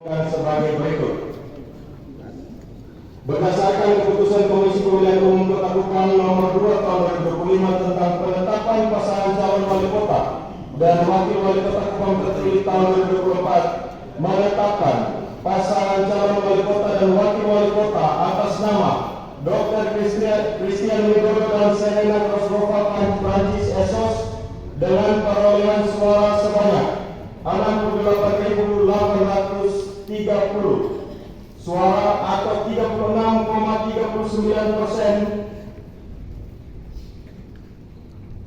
Sebagai berikut. Berdasarkan keputusan Komisi Pemilihan Umum Kota Kupang nomor 2 tahun 2025 tentang penetapan pasangan calon wali kota dan wakil wali kota Kupang terpilih tahun 2024, menetapkan pasangan calon wali kota dan wakil wali kota atas nama Dr. Christian Widodo dan Serena Rosrova Prancis Esos dengan perolehan suara sebanyak 68.830 suara atau 36,39%.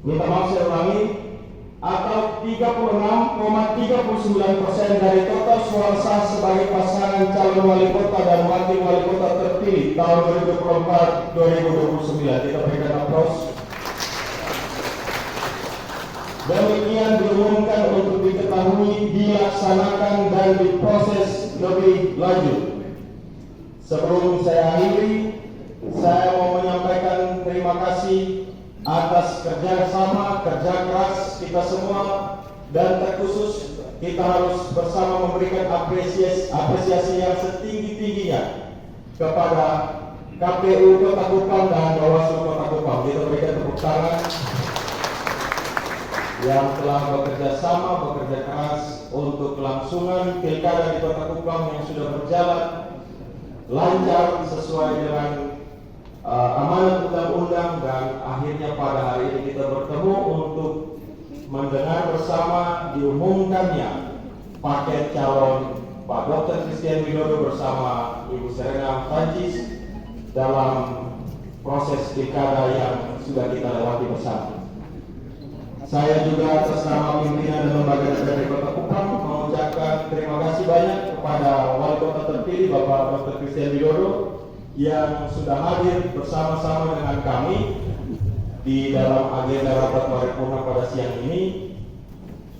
Minta maaf, saya ulangi, atau 36,39% dari total suara sah sebagai pasangan calon wali kota dan wakil wali kota terpilih tahun 2024-2029. Kita berikan aplaus. Demikian diumumkan untuk diketahui, dilaksanakan dan diproses lebih lanjut. Sebelum saya akhiri, saya mau menyampaikan terima kasih atas kerjasama, kerja keras kita semua, dan terkhusus kita harus bersama memberikan apresiasi yang setinggi-tingginya kepada KPU Kota Kupang dan Bawaslu Kota Kupang. Kita berikan tepuk tangan yang telah bekerja sama, bekerja keras untuk kelangsungan pilkada di Kota Kupang yang sudah berjalan lancar sesuai dengan amanat undang-undang, dan akhirnya pada hari ini kita bertemu untuk mendengar bersama diumumkannya paket calon Pak Dr. Christian Widodo bersama Ibu Serena Prancis dalam proses pilkada yang sudah kita lewati bersama. Saya juga atas nama pimpinan dan lembaga DPRD Kota Kupang mengucapkan terima kasih banyak kepada Wali Kota terpilih Bapak Dr. Christian Widodo yang sudah hadir bersama-sama dengan kami di dalam agenda rapat paripurna pada siang ini,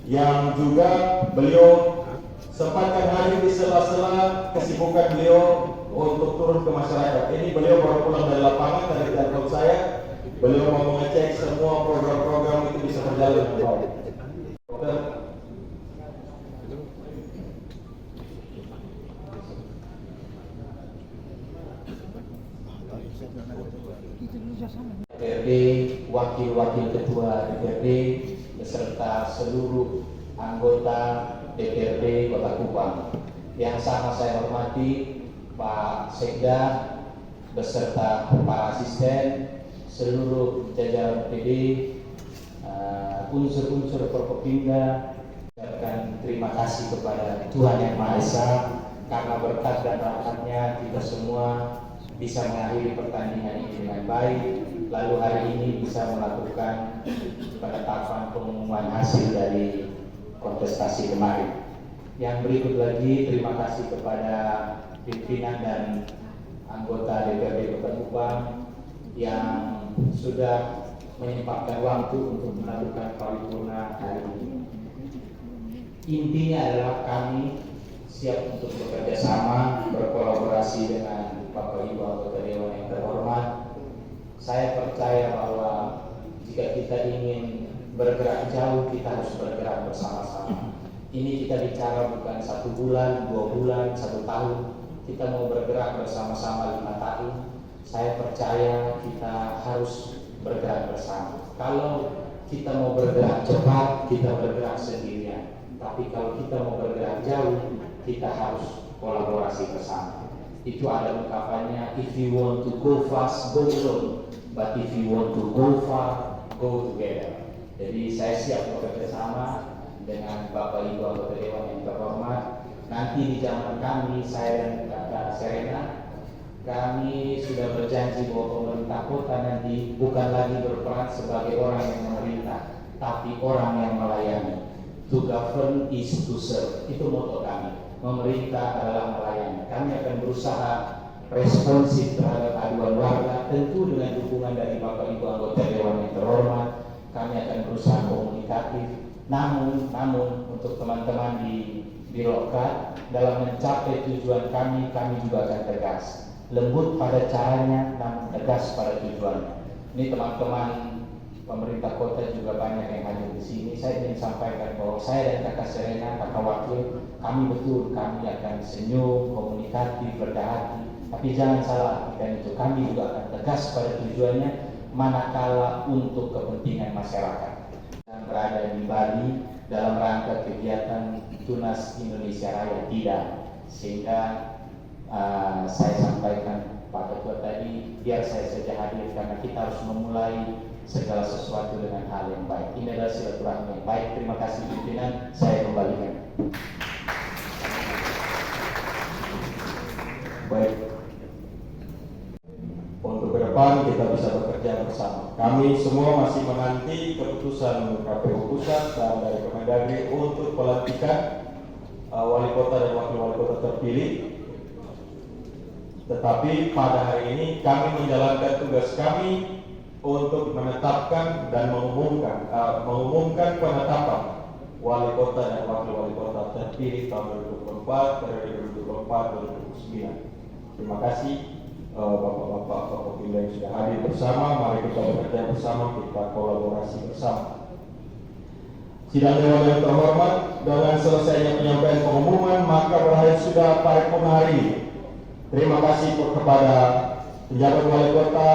yang juga beliau sempatkan hadir di sela-sela kesibukan beliau untuk turun ke masyarakat. Ini beliau baru pulang dari lapangan, dari telepon saya. Beliau mau mengecek semua program-program itu bisa berjalan dengan baik. DPRD, wakil-wakil ketua DPRD, beserta seluruh anggota DPRD Kota Kupang. Yang sangat saya hormati Pak Sekda beserta para asisten, seluruh jajaran PD, unsur-unsur Forkopimda. Dan terima kasih kepada Tuhan Yang Maha Esa, karena berkat dan rahmatnya kita semua bisa mengakhiri pertandingan ini dengan baik, lalu hari ini bisa melakukan penetapan pengumuman hasil dari kontestasi kemarin. Yang berikut lagi, terima kasih kepada pimpinan dan anggota DPRD Kota Kupang yang sudah menyempatkan waktu untuk melakukan paripurna hari ini. Intinya adalah kami siap untuk bekerja sama, berkolaborasi dengan Bapak Ibu anggota Dewan yang terhormat. Saya percaya bahwa jika kita ingin bergerak jauh, kita harus bergerak bersama-sama. Ini kita bicara bukan 1 bulan, 2 bulan, 1 tahun. Kita mau bergerak bersama-sama 5 tahun. Saya percaya kita harus bergerak bersama. Kalau kita mau bergerak cepat, kita bergerak sendirian. Tapi kalau kita mau bergerak jauh, kita harus kolaborasi bersama. Itu ada ungkapannya, if you want to go fast, go alone. But if you want to go far, go together. Jadi saya siap bekerja sama dengan Bapak Ibu anggota Dewan yang terhormat. Nanti di zaman kami, saya dan Kakak Serena, kami sudah berjanji bahwa pemerintah kota nanti bukan lagi berperan sebagai orang yang memerintah, tapi orang yang melayani. To govern is to serve. Itu moto kami. Memerintah adalah melayani. Kami akan berusaha responsif terhadap aduan warga, tentu dengan dukungan dari Bapak Ibu anggota Dewan yang terhormat. Kami akan berusaha komunikatif. Namun untuk teman-teman di birokrat, dalam mencapai tujuan kami juga akan tegas. Lembut pada caranya, namun tegas pada tujuannya. Ini teman-teman pemerintah kota juga banyak yang hadir di sini. Saya ingin sampaikan bahwa saya dan Kakak Serena, Kakak Wakil, kami akan senyum, komunikatif, rendah hati. Tapi jangan salah artikan itu, kami juga akan tegas pada tujuannya, manakala untuk kepentingan masyarakat. Yang berada di Bali dalam rangka kegiatan Tunas Indonesia Raya tidak, sehingga saya sampaikan Pak Ketua tadi, biar saya saja hadir karena kita harus memulai segala sesuatu dengan hal yang baik. Ini adalah silaturahmi yang baik. Terima kasih pimpinan, saya kembalikan. Baik, untuk ke depan kita bisa bekerja bersama. Kami semua masih menanti keputusan KPU Pusat dan dari Kemendagri untuk pelantikan wali kota dan wakil wali kota terpilih. Tetapi pada hari ini kami menjalankan tugas kami untuk menetapkan dan mengumumkan penetapan wali kota dan wakil wali kota terpilih tahun 2024, periode 2024-2029. Terima kasih Bapak-bapak Kapolda yang sudah hadir bersama. Mari kita bekerja bersama, kita kolaborasi bersama. Sidang Dewan yang terhormat, dengan selesainya penyampaian pengumuman, maka berakhir sudah paripurna hari ini. Terima kasih kepada penjabat wali kota,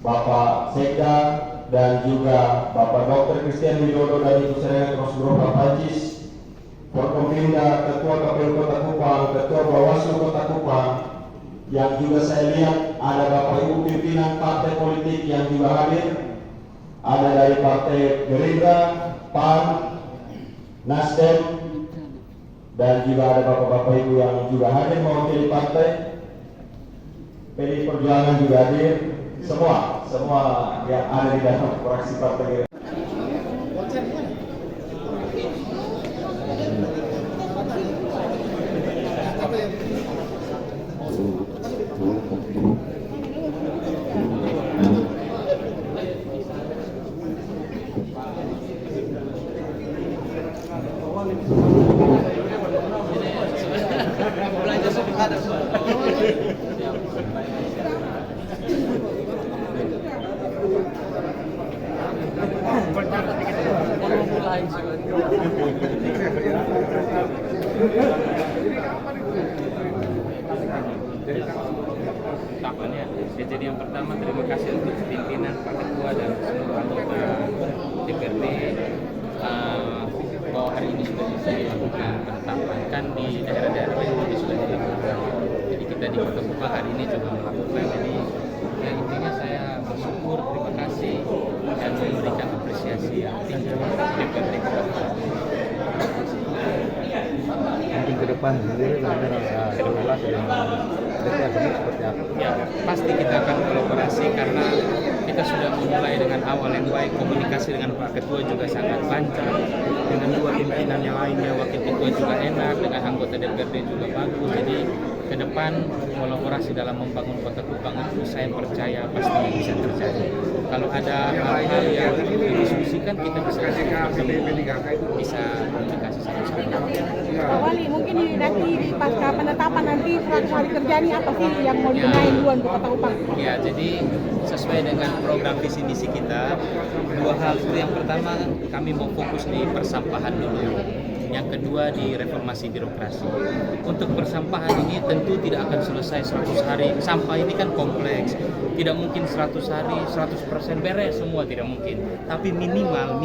Bapak Sekda, dan juga Bapak Dr. Christian Widodo dan Ibu Serena Rosbro Prancis, Forkompinda, Ketua KPU Kota Kupang, Ketua Bawaslu Kota Kupang, yang juga saya lihat ada Bapak Ibu pimpinan partai politik yang juga hadir, ada dari Partai Gerindra, PAN, Nasdem, dan juga ada Bapak-bapak Ibu yang juga hadir mewakili partai. PDI Perjuangan juga hadir, semua yang ada di dalam fraksi partai. Tahapannya, jadi yang pertama terima kasih untuk pimpinan Pak Ketua dan seluruh anggota DPRD bahwa hari ini sudah bisa dilakukan penetapan, kan di daerah-daerah lain juga sudah dilakukan. Jadi kita di Kota Kupang hari ini juga melakukan. Jadi ya intinya saya bersyukur, terima kasih dan memberikan apresiasi yang tinggi DPRD Kota Kupang. Mungkin ke depan sendiri sekolah seperti apa? Ya, pasti kita akan kolaborasi karena kita sudah memulai dengan awal yang baik, komunikasi dengan Pak Ketua juga sangat lancar, dengan dua pimpinan yang lainnya, Wakil Ketua juga enak, dengan anggota DPRD juga bagus. Jadi ke depan kolaborasi dalam membangun Kota Kupang itu saya percaya pasti bisa terjadi. Kalau ada hal-hal yang didiskusikan kita bisa bisa komunikasi sama-sama. Pak Wali, mungkin di pasca penetapan nanti 100 hari kerja ini apa sih yang mau digunakan duluan untuk Kota Kupang? Ya, jadi sesuai dengan program visi misi kita, dua hal itu. Yang pertama, kami mau fokus di persampahan dulu. Yang kedua di reformasi birokrasi. Untuk persampahan ini tentu tidak akan selesai 100 hari. Sampah ini kan kompleks. Tidak mungkin 100 hari 100% beres semua, tidak mungkin. Tapi minimal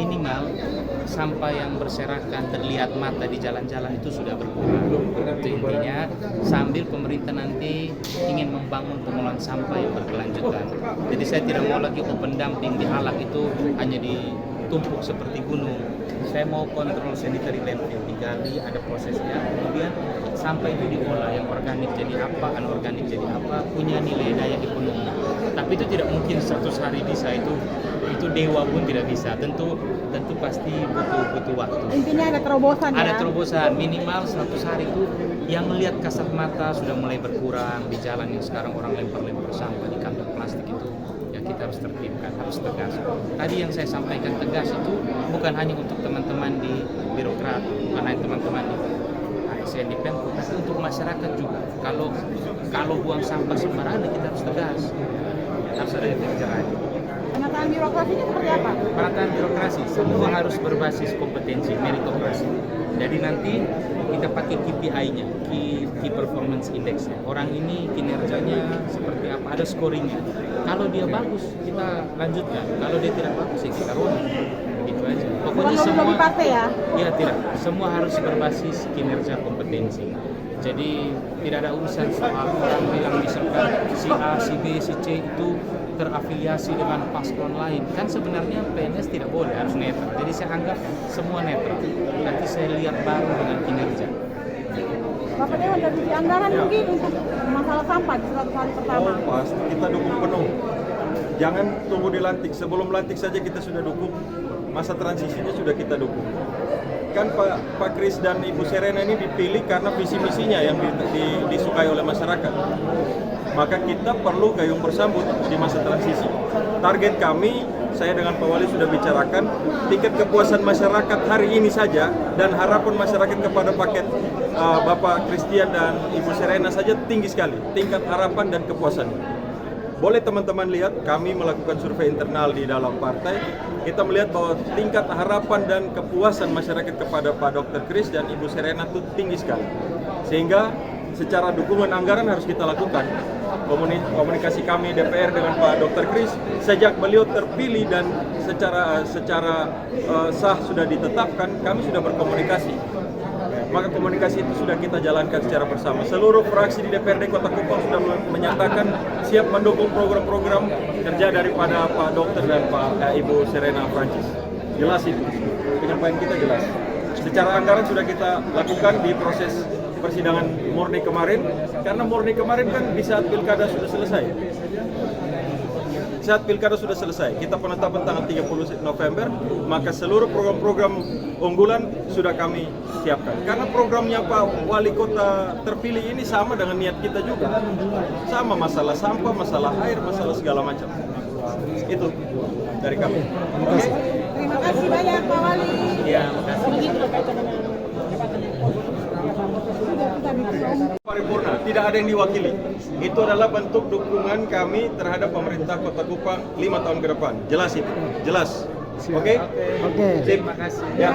sampah yang berserakan terlihat mata di jalan-jalan itu sudah berkurang. Itu intinya, sambil pemerintah nanti ingin membangun pengolahan sampah yang berkelanjutan. Jadi saya tidak mau lagi open dumping di Halak itu hanya ditumpuk seperti gunung. Saya mau kontrol sanitary landfill, digali, ada prosesnya, kemudian sampah itu diolah, yang organik jadi apa, anorganik jadi apa, punya nilai daya ekonomi. Tapi itu tidak mungkin 100 hari bisa, itu dewa pun tidak bisa. Tentu pasti butuh waktu. Intinya ada terobosan ya? Ada terobosan, minimal 100 hari itu yang melihat kasat mata sudah mulai berkurang di jalan yang sekarang orang lempar-lempar sampah di kantong plastik itu. Kita harus tertibkan, harus tegas. Tadi yang saya sampaikan tegas itu bukan hanya untuk teman-teman di birokrat, bukan hanya teman-teman di ASN di Pemko, tapi untuk masyarakat juga. Kalau buang sampah sembarangan kita harus tegas, harus ada efek jerah. Penataan birokrasinya seperti apa? Penataan birokrasi semua harus berbasis kompetensi, meritokrasi. Jadi nanti kita pakai KPI-nya, Key Performance Index-nya. Orang ini kinerjanya seperti apa, ada scoringnya. Kalau dia bagus, kita lanjutkan. Kalau dia tidak bagus, ya kita roll. Gitu aja. Pokoknya Bukan semua. lobby partai ya? Iya tidak, semua harus berbasis kinerja kompetensi. Jadi tidak ada urusan soal orang bilang misalkan si A, si B, si C itu terafiliasi dengan paslon lain. Kan sebenarnya PNS tidak boleh, harus netral. Jadi saya anggap semua netral. Nanti saya lihat baru dengan kinerja. Bapak Dewan dari sisi anggaran mungkin untuk masalah sampah di 100 hari pertama. Oh, pasti kita dukung penuh. Jangan tunggu dilantik, sebelum lantik saja kita sudah dukung. Masa transisinya sudah kita dukung. Kan Pak Kris dan Ibu Serena ini dipilih karena visi misinya yang disukai oleh masyarakat. Maka kita perlu gayung bersambut di masa transisi. Target kami, saya dengan Pak Wali sudah bicarakan, tingkat kepuasan masyarakat hari ini saja dan harapan masyarakat kepada paket Bapak Christian dan Ibu Serena saja tinggi sekali, tingkat harapan dan kepuasannya. Boleh teman-teman lihat, kami melakukan survei internal di dalam partai, kita melihat bahwa tingkat harapan dan kepuasan masyarakat kepada Pak Dr. Kris dan Ibu Serena itu tinggi sekali. Sehingga secara dukungan anggaran harus kita lakukan. Komunikasi kami DPR dengan Pak Dr. Kris sejak beliau terpilih dan secara sah sudah ditetapkan, kami sudah berkomunikasi. Maka komunikasi itu sudah kita jalankan secara bersama. Seluruh fraksi di DPRD Kota Kupang sudah menyatakan siap mendukung program-program kerja daripada Pak Dokter dan Ibu Serena Francis. Jelas itu, penyampaian kita jelas. Secara anggaran sudah kita lakukan di proses persidangan murni kemarin, karena murni kemarin kan di saat pilkada sudah selesai. Saat pilkada sudah selesai, kita penetapan tanggal 30 November, maka seluruh program-program unggulan sudah kami siapkan. Karena programnya Pak Wali Kota terpilih ini sama dengan niat kita juga. Sama masalah sampah, masalah air, masalah segala macam. Itu dari kami. Oke. Terima kasih banyak Pak Wali. Ya, makasih. Paripurna, tidak ada yang diwakili. Itu adalah bentuk dukungan kami terhadap pemerintah Kota Kupang 5 tahun ke depan. Jelas itu, jelas. Oke? Terima kasih. Ya.